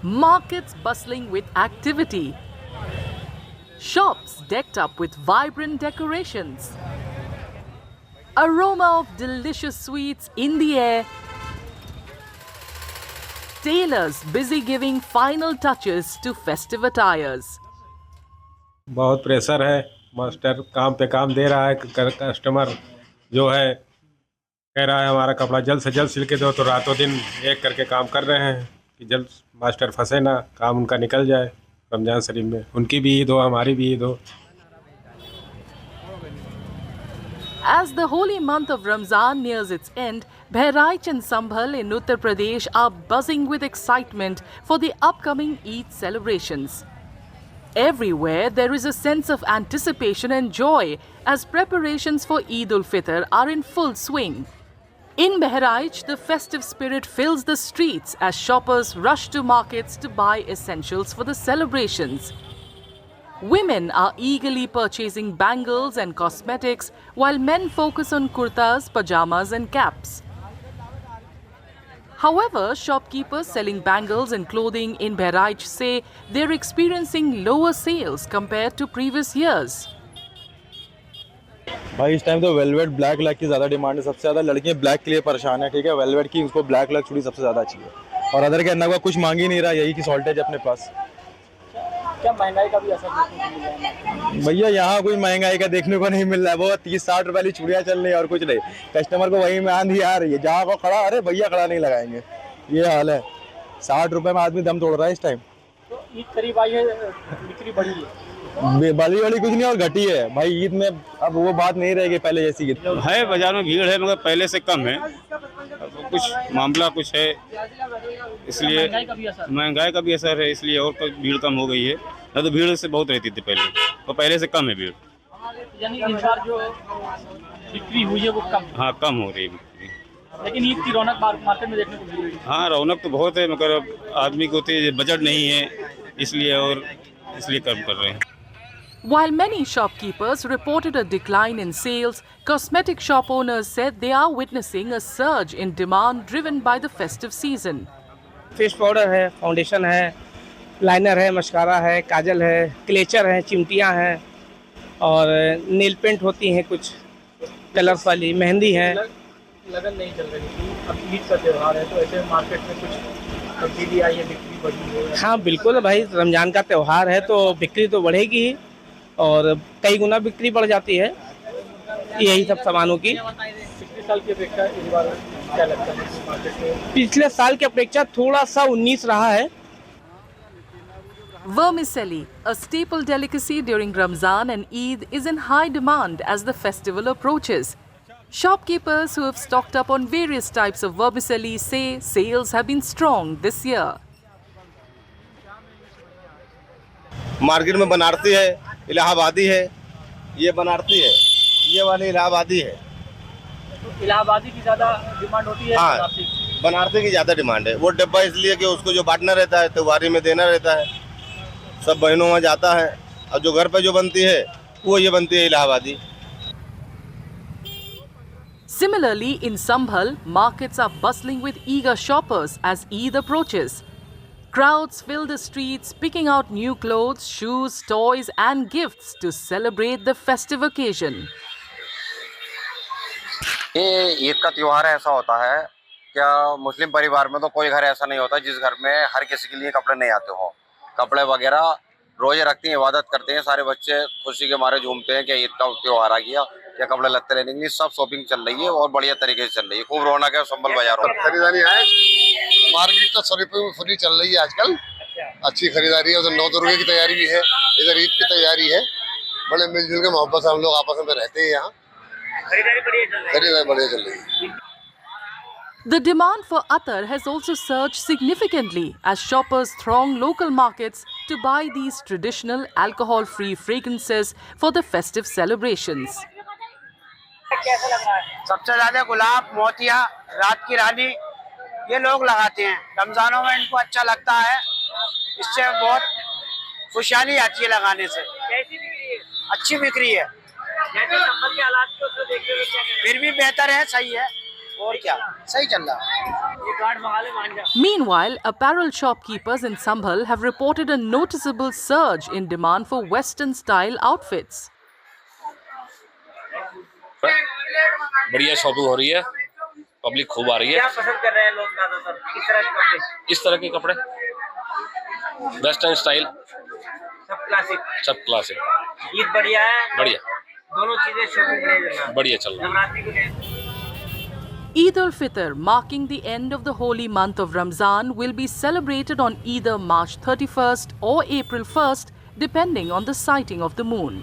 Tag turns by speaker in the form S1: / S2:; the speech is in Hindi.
S1: Markets bustling with activity. Shops decked up with vibrant decorations. Aroma of delicious sweets in the air. Tailors busy giving final touches to festive attires.
S2: बहुत प्रेशर है। मास्टर काम पे काम दे रहा है। कस्टमर जो है कह रहा है हमारा कपड़ा जल्द से जल्द सिल के दो, तो रातों दिन एक करके काम कर रहे हैं कि जल्द मास्टर फंसे ना, काम उनका निकल जाए रमजान शरीफ में। उनकी भी ईद हो, हमारी भी ईद हो।
S1: As the holy month of Ramzan nears its end, Bahraich and Sambhal in Uttar Pradesh are buzzing with excitement for the upcoming Eid celebrations. Everywhere there is a sense of anticipation and joy as preparations for Eid ul-Fitr are in full swing. In Bahraich, the festive spirit fills the streets as shoppers rush to markets to buy essentials for the celebrations. Women are eagerly purchasing bangles and cosmetics, while men focus on kurtas, pajamas and caps. However, shopkeepers selling bangles and clothing in Bahraich say they're experiencing lower sales compared to previous years.
S3: भाई इस टाइम तो वेलवेट ब्लैक कलर की ज़्यादा डिमांड है। सबसे ज़्यादा लड़कियां ब्लैक के लिए परेशान है, ठीक है। वेलवेट की उसको ब्लैक कलर चूड़ी सबसे ज़्यादा चाहिए और अदर के अन्ना का कुछ मांग ही नहीं रहा, यही की शॉर्टेज अपने पास।
S4: क्या महंगाई का भी असर देखने को मिल रहा है?
S3: भैया यहाँ कोई महंगाई का देखने को नहीं मिल रहा है। वो 30-60 रुपए वाली चूड़ियाँ चल रही है और कुछ नहीं। कस्टमर को वही में आंधी आ रही है, जहाँ को खड़ा अरे भैया खड़ा नहीं लगाएंगे, ये हाल है। 60 रुपए में आदमी दम तोड़ रहा है इस टाइम।
S4: तो ईद करीब आई है, बिक्री बढ़ी है?
S3: बली वाली कुछ नहीं और घटी है भाई। ईद में अब वो बात नहीं रहेगी पहले जैसी
S5: है। बाजार में भीड़ है मगर पहले से कम है। कुछ मामला कुछ है, इसलिए महंगाई का भी असर है, इसलिए और भीड़ कम हो गई है। ना तो भीड़ से बहुत रहती थी पहले, तो पहले से कम है भीड़।
S4: यानी इस बार जो बिक्री हुई है वो कम?
S5: हाँ, कम हो रही है बिक्री।
S4: लेकिन ईद की रौनक मार्केट में देखने को मिल रही है।
S5: हाँ, रौनक तो बहुत है मगर आदमी को बजट नहीं है, इसलिए कम कर रहे हैं।
S1: While many shopkeepers reported a decline in sales, cosmetic shop owners said they are witnessing a surge in demand driven by the festive season.
S6: Face powder है, फाउंडेशन है, लाइनर है, मस्कारा है, काजल है, क्लेचर है, चिमटियां हैं और नेल पेंट होती हैं, कुछ कलर्स वाली मेहंदी है।
S4: लगन नहीं चल रही थी, अब ईद का त्यौहार है तो ऐसे मार्केट में कुछ तब्दीली आई है, बिक्री बढ़ी है?
S6: हाँ बिल्कुल भाई, रमजान का त्यौहार है तो बिक्री तो बढ़ेगी ही और कई गुना बिक्री बढ़ जाती है यही सब सामानों की।
S4: पिछले साल की अपेक्षा इस बार क्या लगता है मार्केट में?
S6: पिछले साल की अपेक्षा थोड़ा सा 19 रहा है।
S1: Vermicelli, a staple delicacy during Ramzan and Eid, is in high demand as the festival approaches. Shopkeepers who have stocked up on various types of vermicelli say sales have been strong this year.
S7: Market में बनारसी है, इलाहाबादी है, ये बनारसी है, ये वाली इलाहाबादी है।
S4: तो इलाहाबादी की ज़्यादा डिमांड होती है?
S7: हाँ, बनारसी की ज़्यादा डिमांड है। वो डब्बा इसलिए कि उसको जो बांटना रहता है, त्योहारी में देना रहता है, सब बहनों में जाता है। और जो घर पे जो बनती है वो ये बनती है इलाहाबादी।
S1: Similarly, in Sambhal, markets are bustling with eager shoppers as Eid approaches. Crowds fill the streets, picking out new clothes, shoes, toys and gifts to celebrate the festive occasion.
S8: ये ईद का त्योहार ऐसा होता है, क्या मुस्लिम परिवार में तो कोई घर ऐसा नहीं होता जिस घर में हर किसी के लिए कपड़े नहीं आते हों। कपड़े वगैरह रोजे रखते हैं, इबादत करते हैं, सारे बच्चे खुशी के मारे झूमते हैं कि ईद का त्योहार आ गया, क्या कपड़े लगते लेने के लिए। सब शॉपिंग चल रही है और बढ़िया तरीके से चल रही है, खूब रौनक है संभल बाजारों में।
S7: खरीदारी है, मार्केट तो शरीफ में फुली चल रही है आजकल। अच्छी खरीदारी है। उधर 9 दुर्गे की तैयारी भी है, इधर ईद की तैयारी है। बड़े मिलजुल के मोहब्बत से हम लोग आपस में रहते हैं यहाँ। खरीदारी बढ़िया चल रही है।
S1: The demand for attar has also surged significantly as shoppers throng local markets to buy these traditional alcohol-free fragrances for the festive celebrations.
S6: सबसे ज्यादा गुलाब, मोतिया, रात की रानी ये लोग लगाते हैं। रमजानों में इनको अच्छा लगता है, इससे बहुत खुशहाली आती है लगाने से। कैसी बिक्री है? अच्छी बिक्री है। जैसे संभल के हालात को देखते हुए फिर भी बेहतर है, सही है,
S9: और क्या सही चल रहा है।
S4: ये कार्ड मंगा ले मान जा।
S1: Meanwhile, apparel shopkeepers in Sambhal have reported a noticeable surge in demand for Western style outfits.
S10: बढ़िया शॉपिंग हो रही है, पब्लिक खूब आ रही है।
S4: क्या पसंद कर रहे हैं लोग ज्यादातर, किस तरह के कपड़े?
S10: इस तरह के कपड़े, वेस्टर्न स्टाइल,
S4: सब क्लासिक।
S10: सब क्लासिक।
S4: ईद बढ़िया है।
S10: बढ़िया,
S4: दोनों चीजें शॉपिंग
S10: बढ़िया चल रहा है।
S4: नवरात्रि को ले।
S1: Eid al-Fitr, marking the end of the holy month of Ramzan, will be celebrated on either March 31st or April 1st, depending on the sighting of the moon.